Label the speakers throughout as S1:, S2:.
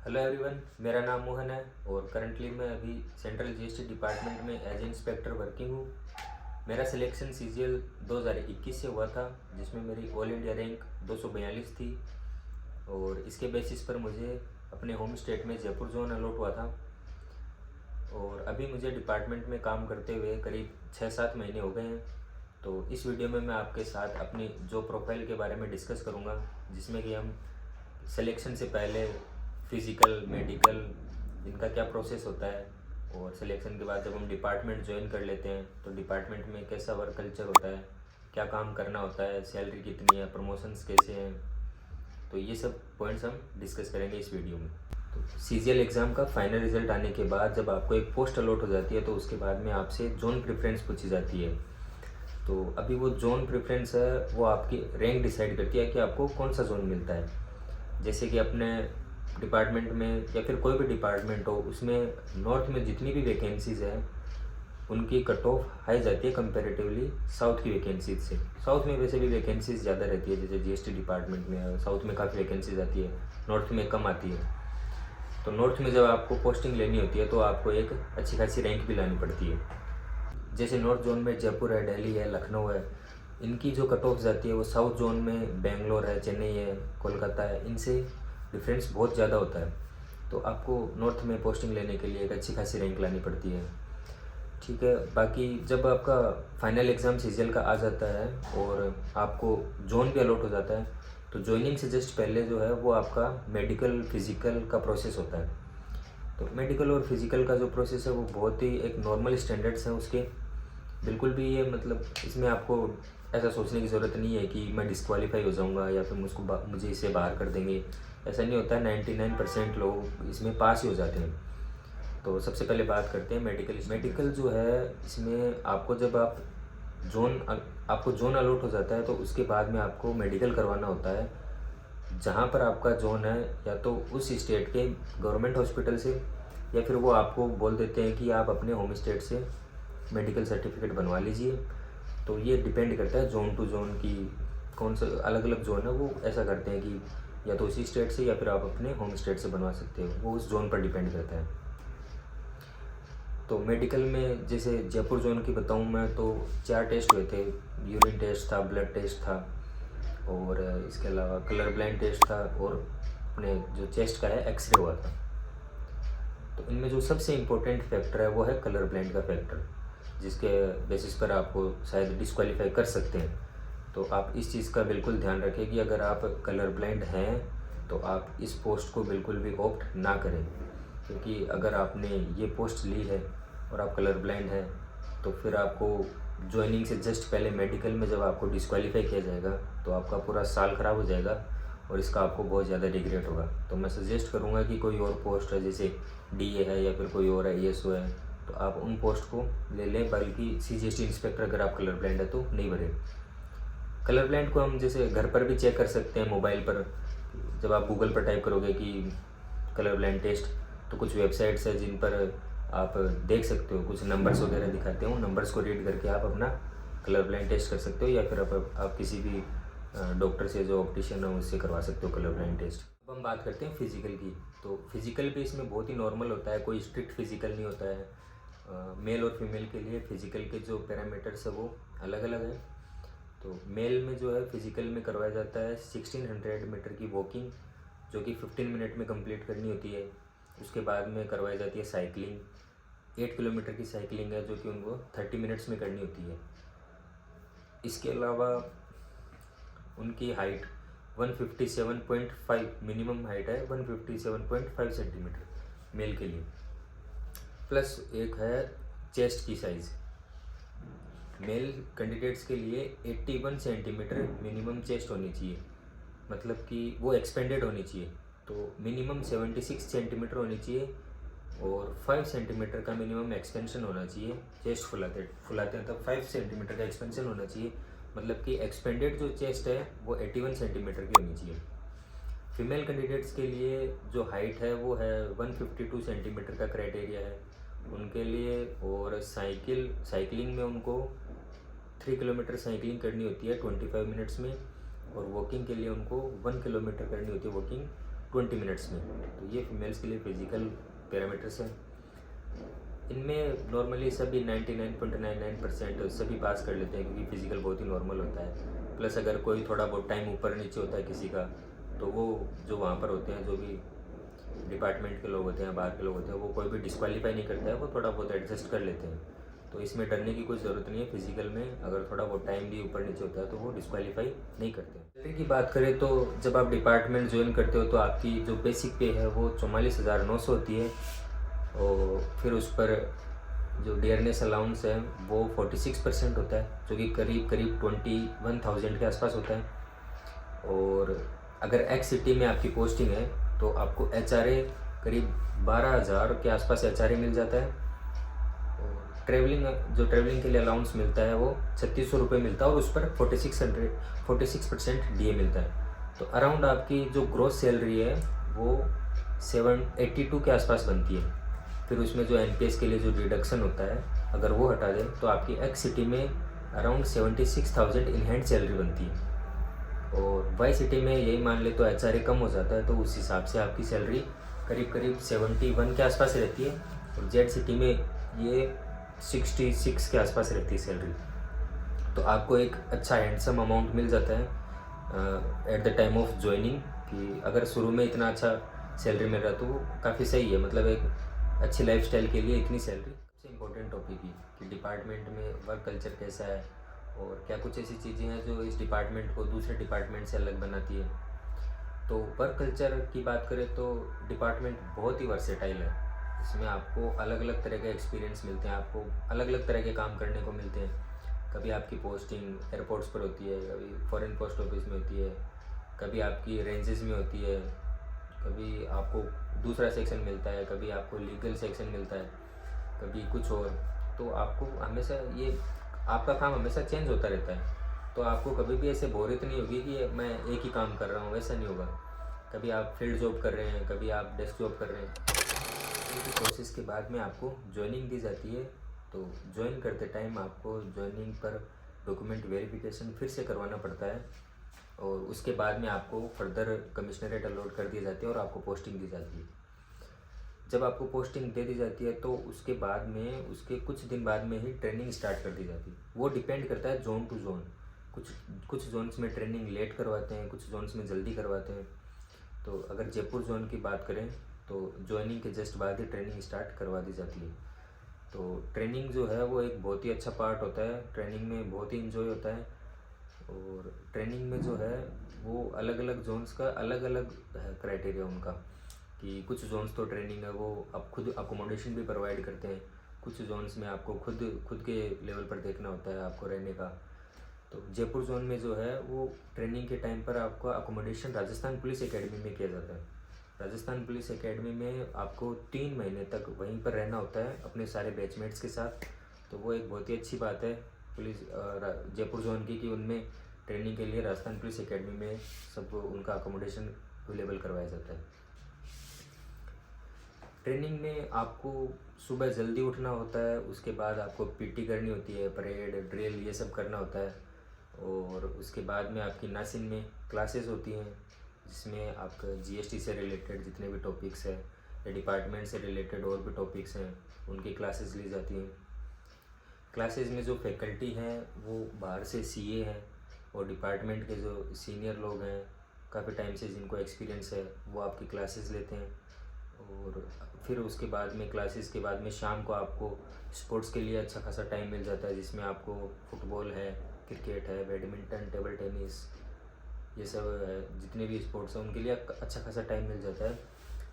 S1: Hello everyone, मेरा नाम मोहन है और करंटली मैं अभी सेंट्रल जीएसटी डिपार्टमेंट में एज इंस्पेक्टर वर्किंग हूँ। मेरा सिलेक्शन सीजीएल 2021 से हुआ था, जिसमें मेरी ऑल इंडिया रैंक 242 थी और इसके बेसिस पर मुझे अपने होम स्टेट में जयपुर जोन अलॉट हुआ था। और अभी मुझे डिपार्टमेंट में काम करते हुए करीब 6-7 महीने हो गए हैं। तो इस वीडियो में मैं आपके साथ अपनी जॉब प्रोफाइल के बारे में डिस्कस करूँगा, जिसमें कि हम सिलेक्शन से पहले फिज़िकल, मेडिकल, इनका क्या प्रोसेस होता है, और सिलेक्शन के बाद जब हम डिपार्टमेंट ज्वाइन कर लेते हैं तो डिपार्टमेंट में कैसा वर्क कल्चर होता है, क्या काम करना होता है, सैलरी कितनी है, प्रमोशंस कैसे हैं। तो ये सब पॉइंट्स हम डिस्कस करेंगे इस वीडियो में। तो सीजीएल एग्ज़ाम का फाइनल रिजल्ट आने के बाद जब आपको एक पोस्ट अलॉट हो जाती है तो उसके बाद में आपसे जोन प्रेफरेंस पूछी जाती है। तो अभी वो जोन प्रेफरेंस है, वो आपकी रैंक डिसाइड करती है कि आपको कौन सा जोन मिलता है। जैसे कि अपने डिपार्टमेंट में या फिर कोई भी डिपार्टमेंट हो, उसमें नॉर्थ में जितनी भी वैकेंसीज़ हैं उनकी कट ऑफ हाई जाती है कंपैरेटिवली साउथ की वैकेंसीज से। साउथ में वैसे भी वैकेंसीज ज़्यादा रहती है, जैसे जीएसटी डिपार्टमेंट में साउथ में काफ़ी वैकेंसीज आती है, नॉर्थ में कम आती है। तो नॉर्थ में जब आपको पोस्टिंग लेनी होती है तो आपको एक अच्छी खासी रैंक भी लानी पड़ती है। जैसे नॉर्थ जोन में जयपुर है, दिल्ली है, लखनऊ है, इनकी जो कट ऑफ जाती है वो साउथ जोन में बेंगलोर है, चेन्नई है, कोलकाता है, इनसे डिफरेंस बहुत ज़्यादा होता है। तो आपको नॉर्थ में पोस्टिंग लेने के लिए एक अच्छी खासी रैंक लानी पड़ती है। ठीक है, बाकी जब आपका फाइनल एग्ज़ाम सीजीएल का आ जाता है और आपको जोन भी अलॉट हो जाता है, तो ज्वाइनिंग से जस्ट पहले जो है वो आपका मेडिकल फिज़िकल का प्रोसेस होता है। तो मेडिकल और फिज़िकल का जो प्रोसेस है वो बहुत ही एक नॉर्मल स्टैंडर्ड्स हैं उसके। बिल्कुल भी ये मतलब इसमें आपको ऐसा सोचने की ज़रूरत नहीं है कि मैं डिस्क्वालीफाई हो जाऊंगा या फिर मुझे इसे बाहर कर देंगे। ऐसा नहीं होता है, 99% लोग इसमें पास ही हो जाते हैं। तो सबसे पहले बात करते हैं मेडिकल। मेडिकल जो है, इसमें आपको जब आपको जोन अलॉट हो जाता है तो उसके बाद में आपको मेडिकल करवाना होता है। जहाँ पर आपका जोन है, या तो उस स्टेट के गवर्नमेंट हॉस्पिटल से, या फिर वो आपको बोल देते हैं कि आप अपने होम स्टेट से मेडिकल सर्टिफिकेट बनवा लीजिए। तो ये डिपेंड करता है जोन टू जोन की, कौन सा अलग अलग जोन है वो ऐसा करते हैं कि या तो उसी स्टेट से या फिर आप अपने होम स्टेट से बनवा सकते हो, वो उस जोन पर डिपेंड करता है। तो मेडिकल में जैसे जयपुर जोन की बताऊं मैं, तो 4 टेस्ट हुए थे। यूरिन टेस्ट था, ब्लड टेस्ट था, और इसके अलावा कलर ब्लाइंड टेस्ट था, और अपने जो चेस्ट का है एक्सरे हुआ था। तो इनमें जो सबसे इम्पोर्टेंट फैक्टर है वो है कलर ब्लाइंड का फैक्टर, जिसके बेसिस पर आपको शायद डिस्क्वालीफाई कर सकते हैं। तो आप इस चीज़ का बिल्कुल ध्यान रखें कि अगर आप कलर ब्लाइंड हैं तो आप इस पोस्ट को बिल्कुल भी ऑप्ट ना करें, क्योंकि अगर आपने ये पोस्ट ली है और आप कलर ब्लाइंड हैं तो फिर आपको ज्वाइनिंग से जस्ट पहले मेडिकल में जब आपको डिस्क्वालीफाई किया जाएगा तो आपका पूरा साल ख़राब हो जाएगा और इसका आपको बहुत ज़्यादा रिग्रेट होगा। तो मैं सजेस्ट करूँगा कि कोई और पोस्ट है, जैसे डीए है या फिर कोई और है, ईएसओ है, तो आप उन पोस्ट को ले लें। बल्कि सीजीएसटी इंस्पेक्टर अगर आप कलर ब्लाइंड है तो नहीं भरें। कलर ब्लाइंड को हम जैसे घर पर भी चेक कर सकते हैं मोबाइल पर। जब आप गूगल पर टाइप करोगे कि कलर ब्लाइंड टेस्ट, तो कुछ वेबसाइट्स है जिन पर आप देख सकते हो, कुछ नंबर्स वगैरह दिखाते हो, नंबर्स को रीड करके आप अपना कलर ब्लाइंड टेस्ट कर सकते हो, या फिर आप किसी भी डॉक्टर से जो ऑप्टिशियन है उससे करवा सकते हो कलर ब्लाइंड टेस्ट। अब हम बात करते हैं फिजिकल की। तो फिजिकल भी इसमें बहुत ही नॉर्मल होता है, कोई स्ट्रिक्ट फिजिकल नहीं होता है। मेल और फीमेल के लिए फिजिकल के जो पैरामीटर्स है वो अलग अलग है। तो मेल में जो है फिजिकल में करवाया जाता है 1600 मीटर की वॉकिंग, जो कि 15 मिनट में कंप्लीट करनी होती है। उसके बाद में करवाई जाती है साइकिलिंग, 8 किलोमीटर की साइकिलिंग है जो कि उनको 30 मिनट्स में करनी होती है। इसके अलावा उनकी हाइट 157.5, मिनिमम हाइट है 157.5 सेंटीमीटर मेल के लिए। प्लस एक है चेस्ट की साइज़, मेल कैंडिडेट्स के लिए 81 सेंटीमीटर मिनिमम चेस्ट होनी चाहिए, मतलब कि वो एक्सपेंडेड होनी चाहिए। तो मिनिमम 76 सेंटीमीटर होनी चाहिए और 5 सेंटीमीटर का मिनिमम एक्सपेंशन होना चाहिए। चेस्ट फुलाते हैं तब 5 सेंटीमीटर का एक्सपेंशन होना चाहिए, मतलब कि एक्सपेंडेड जो चेस्ट है वो 81 सेंटीमीटर की होनी चाहिए। फीमेल कैंडिडेट्स के लिए जो हाइट है वो है 152 सेंटीमीटर का क्राइटेरिया है उनके लिए। और साइकिलिंग में उनको 3 किलोमीटर साइकिलिंग करनी होती है 25 मिनट्स में, और वॉकिंग के लिए उनको 1 किलोमीटर करनी होती है वॉकिंग 20 मिनट्स में। तो ये फीमेल्स के लिए फिजिकल पैरामीटर्स हैं। इनमें नॉर्मली सभी 99.99% सभी पास कर लेते हैं, क्योंकि फिजिकल बहुत ही नॉर्मल होता है। प्लस अगर कोई थोड़ा बहुत टाइम ऊपर नीचे होता है किसी का, तो वो जो वहाँ पर होते हैं, जो भी डिपार्टमेंट के लोग होते हैं, बाहर के लोग होते हैं, वो कोई भी डिस्क्वालीफाई नहीं करता है, वो थोड़ा बहुत एडजस्ट कर लेते हैं। तो इसमें डरने की कोई ज़रूरत नहीं है। फिजिकल में अगर थोड़ा बहुत टाइम भी ऊपर नीचे होता है तो वो डिस्क्वालीफाई नहीं करते। सैलरी की बात करें तो जब आप डिपार्टमेंट ज्वाइन करते हो तो आपकी जो बेसिक पे है वो 44,900 होती है, और फिर उस पर जो डियरनेस अलाउंस है वो 46% होता है, जो कि करीब करीब 21,000 के आसपास होता है। और अगर एक्स सिटी में आपकी पोस्टिंग है तो आपको HRA करीब 12,000 के आसपास HRA मिल जाता है। और ट्रैवलिंग के लिए अलाउंस मिलता है वो 3600 रुपये मिलता है, और उस पर 46% DA मिलता है। तो अराउंड आपकी जो ग्रोस सैलरी है वो 782 के आसपास बनती है। फिर उसमें जो NPS के लिए जो डिडक्शन होता है, अगर वो हटा दें तो आपकी एक्स सिटी में अराउंड 76,000 इन हैंड सैलरी बनती है। और वाई सिटी में यही मान ले तो HRA कम हो जाता है, तो उस हिसाब से आपकी सैलरी करीब करीब 71 के आसपास रहती है। और जेड सिटी में ये 66 के आसपास रहती है सैलरी। तो आपको एक अच्छा हैंडसम अमाउंट मिल जाता है at the time of joining, कि अगर शुरू में इतना अच्छा सैलरी मिल रहा है तो वो काफ़ी सही है। मतलब एक अच्छी लाइफस्टाइल के लिए इतनी सैलरी। सबसे इम्पोर्टेंट टॉपिक ही कि डिपार्टमेंट में वर्क कल्चर कैसा है, और क्या कुछ ऐसी चीज़ें हैं जो इस डिपार्टमेंट को दूसरे डिपार्टमेंट से अलग बनाती है। तो वर्क कल्चर की बात करें तो डिपार्टमेंट बहुत ही वर्सेटाइल है। इसमें आपको अलग अलग तरह के एक्सपीरियंस मिलते हैं, आपको अलग अलग तरह के काम करने को मिलते हैं। कभी आपकी पोस्टिंग एयरपोर्ट्स पर होती है, कभी फॉरेन पोस्ट ऑफिस में होती है, कभी आपकी रेंजेस में होती है, कभी आपको दूसरा सेक्शन मिलता है, कभी आपको लीगल सेक्शन मिलता है, कभी कुछ और। तो आपको हमेशा ये आपका काम हमेशा चेंज होता रहता है। तो आपको कभी भी ऐसे बोरियत नहीं होगी कि मैं एक ही काम कर रहा हूँ, वैसा नहीं होगा। कभी आप फील्ड जॉब कर रहे हैं, कभी आप डेस्क जॉब कर रहे हैं। प्रोसेस के बाद में आपको ज्वाइनिंग दी जाती है। तो ज्वाइन करते टाइम आपको ज्वाइनिंग पर डॉक्यूमेंट वेरिफिकेशन फिर से करवाना पड़ता है, और उसके बाद में आपको फर्दर कमिश्नरेट अलॉट कर दिए जाते हैं और आपको पोस्टिंग दी जाती है। जब आपको पोस्टिंग दे दी जाती है तो उसके बाद में उसके कुछ दिन बाद में ही ट्रेनिंग स्टार्ट कर दी जाती है। वो डिपेंड करता है जोन टू जोन। कुछ जोन्स में ट्रेनिंग लेट करवाते हैं, कुछ जोन्स में जल्दी करवाते हैं। तो अगर जयपुर जोन की बात करें तो ज्वाइनिंग के जस्ट बाद ही ट्रेनिंग स्टार्ट करवा दी जाती है। तो ट्रेनिंग जो है वो एक बहुत ही अच्छा पार्ट होता है। ट्रेनिंग में बहुत ही इन्जॉय होता है। और ट्रेनिंग में जो है वो अलग अलग जोन्स का अलग अलग है क्राइटेरिया उनका, कि कुछ जोन्स तो ट्रेनिंग है वो अब खुद अकोमोडेशन भी प्रोवाइड करते हैं। कुछ जोन्स में आपको खुद के लेवल पर देखना होता है आपको रहने का। तो जयपुर जोन में जो है वो ट्रेनिंग के टाइम पर आपको अकोमोडेशन राजस्थान पुलिस एकेडमी में किया जाता है। राजस्थान पुलिस एकेडमी में आपको 3 महीने तक वहीं पर रहना होता है अपने सारे बैचमेट्स के साथ। तो वो एक बहुत ही अच्छी बात है पुलिस जयपुर जोन की, कि उनमें ट्रेनिंग के लिए राजस्थान पुलिस एकेडमी में सब उनका अकोमोडेशन अवेलेबल करवाया जाता है। ट्रेनिंग में आपको सुबह जल्दी उठना होता है, उसके बाद आपको PT करनी होती है, परेड ड्रिल ये सब करना होता है। और उसके बाद में आपकी नासिन में क्लासेस होती हैं, जिसमें आपका GST से रिलेटेड जितने भी टॉपिक्स हैं या डिपार्टमेंट से रिलेटेड और भी टॉपिक्स हैं उनकी क्लासेस ली जाती हैं। क्लासेस में जो फैकल्टी हैं वो बाहर से CA हैं, और डिपार्टमेंट के जो सीनियर लोग हैं काफ़ी टाइम से जिनको एक्सपीरियंस है वो आपकी क्लासेस लेते हैं। और फिर उसके बाद में क्लासेस के बाद में शाम को आपको स्पोर्ट्स के लिए अच्छा खासा टाइम मिल जाता है, जिसमें आपको फुटबॉल है, क्रिकेट है, बैडमिंटन, टेबल टेनिस, ये सब है, जितने भी स्पोर्ट्स हैं उनके लिए अच्छा खासा टाइम मिल जाता है,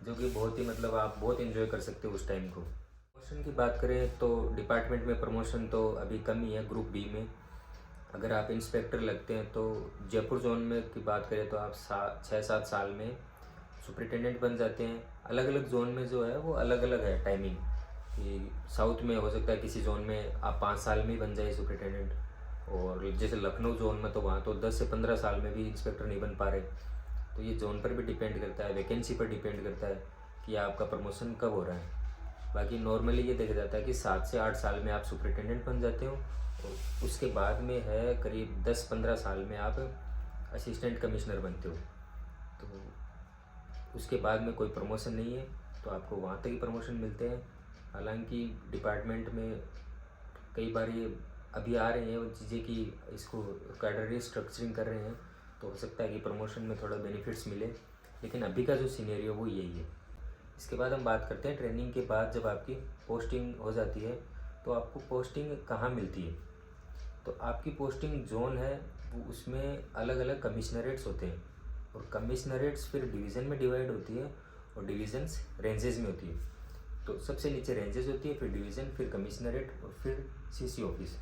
S1: जो कि बहुत ही मतलब आप बहुत एंजॉय कर सकते हो उस टाइम को। प्रमोशन की बात करें तो डिपार्टमेंट में प्रमोशन तो अभी कम ही है। ग्रुप B में अगर आप इंस्पेक्टर लगते हैं तो जयपुर जोन में की बात करें तो आप 6-7 साल में सुपरिटेंडेंट बन जाते हैं। अलग अलग जोन में जो है वो अलग अलग है टाइमिंग, कि साउथ में हो सकता है किसी जोन में आप 5 साल में ही बन जाए सुपरिटेंडेंट, और जैसे लखनऊ जोन में तो वहाँ तो 10 से 15 साल में भी इंस्पेक्टर नहीं बन पा रहे। तो ये जोन पर भी डिपेंड करता है, वैकेंसी पर डिपेंड करता है कि आपका प्रमोशन कब हो रहा है। बाकी नॉर्मली ये देखा जाता है कि 7 से 8 साल में आप सुपरिटेंडेंट बन जाते हो, और उसके बाद में है करीब 10-15 साल में आप असिस्टेंट कमिश्नर बनते हो। तो उसके बाद में कोई प्रमोशन नहीं है, तो आपको वहाँ तक ही प्रमोशन मिलते हैं। हालांकि डिपार्टमेंट में कई बार ये अभी आ रहे हैं वो चीज़ें कि इसको कैडर रिस्ट्रक्चरिंग कर रहे हैं, तो हो सकता है कि प्रमोशन में थोड़ा बेनिफिट्स मिले, लेकिन अभी का जो सीनेरियो वो यही है। इसके बाद हम बात करते हैं ट्रेनिंग के बाद जब आपकी पोस्टिंग हो जाती है तो आपको पोस्टिंग कहाँ मिलती है। तो आपकी पोस्टिंग जोन है वो उसमें अलग अलग कमिश्नरेट्स होते हैं, और कमिश्नरेट्स फिर डिवीज़न में डिवाइड होती है, और डिवीज़न्स रेंजेस में होती है। तो सबसे नीचे रेंजेस होती है, फिर डिवीज़न, फिर कमिश्नरेट और फिर सीसी ऑफिस।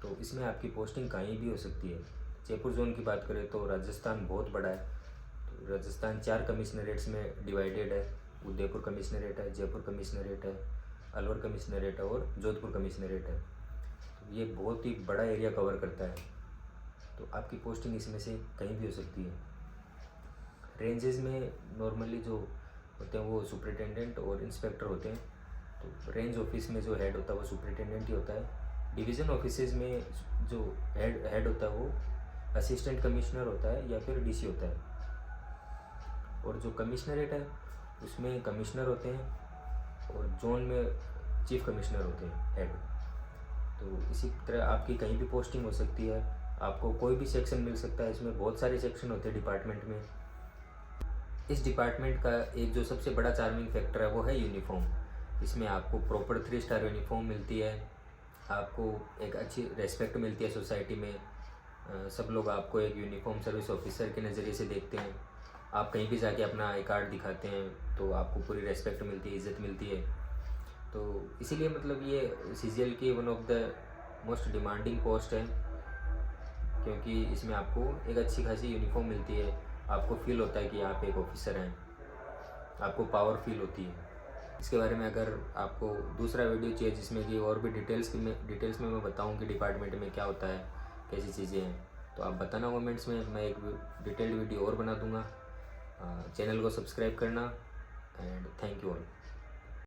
S1: तो इसमें आपकी पोस्टिंग कहीं भी हो सकती है। जयपुर जोन की बात करें तो राजस्थान बहुत बड़ा है, तो राजस्थान 4 कमिश्नरेट्स में डिवाइडेड है। उदयपुर कमिश्नरेट है, जयपुर कमिश्नरेट है, अलवर कमिश्नरेट है और जोधपुर कमिश्नरेट है। तो ये बहुत ही बड़ा एरिया कवर करता है, तो आपकी पोस्टिंग इसमें से कहीं भी हो सकती है। रेंजेस में नॉर्मली जो होते हैं वो सुपरिटेंडेंट और इंस्पेक्टर होते हैं। तो रेंज ऑफिस में जो हेड होता है वो सुपरिटेंडेंट ही होता है। डिवीज़न ऑफिसेज में जो हेड होता है वो असिस्टेंट कमिश्नर होता है या फिर डीसी होता है। और जो कमिश्नरेट है उसमें कमिश्नर होते हैं, और जोन में चीफ कमिश्नर होते हैं, हेड। तो इसी तरह आपकी कहीं भी पोस्टिंग हो सकती है, आपको कोई भी सेक्शन मिल सकता है। इसमें बहुत सारे सेक्शन होते हैं डिपार्टमेंट में। इस डिपार्टमेंट का एक जो सबसे बड़ा चार्मिंग फैक्टर है वो है यूनिफॉर्म। इसमें आपको प्रॉपर 3 स्टार यूनिफॉर्म मिलती है, आपको एक अच्छी रेस्पेक्ट मिलती है सोसाइटी में। सब लोग आपको एक यूनिफॉर्म सर्विस ऑफिसर के नज़रिए से देखते हैं। आप कहीं भी जाके अपना आई कार्ड दिखाते हैं तो आपको पूरी रेस्पेक्ट मिलती है, इज़्ज़त मिलती है। तो इसीलिए मतलब ये सीजीएल की one of the most demanding post है, क्योंकि इसमें आपको एक अच्छी खासी यूनिफॉर्म मिलती है, आपको फील होता है कि आप एक ऑफिसर हैं, आपको पावर फील होती है। इसके बारे में अगर आपको दूसरा वीडियो चाहिए जिसमें कि और भी डिटेल्स में मैं बताऊं कि डिपार्टमेंट में क्या होता है, कैसी चीज़ें हैं, तो आप बताना कमेंट्स में, मैं एक डिटेल्ड वीडियो और बना दूंगा। चैनल को सब्सक्राइब करना, एंड थैंक यू ऑल।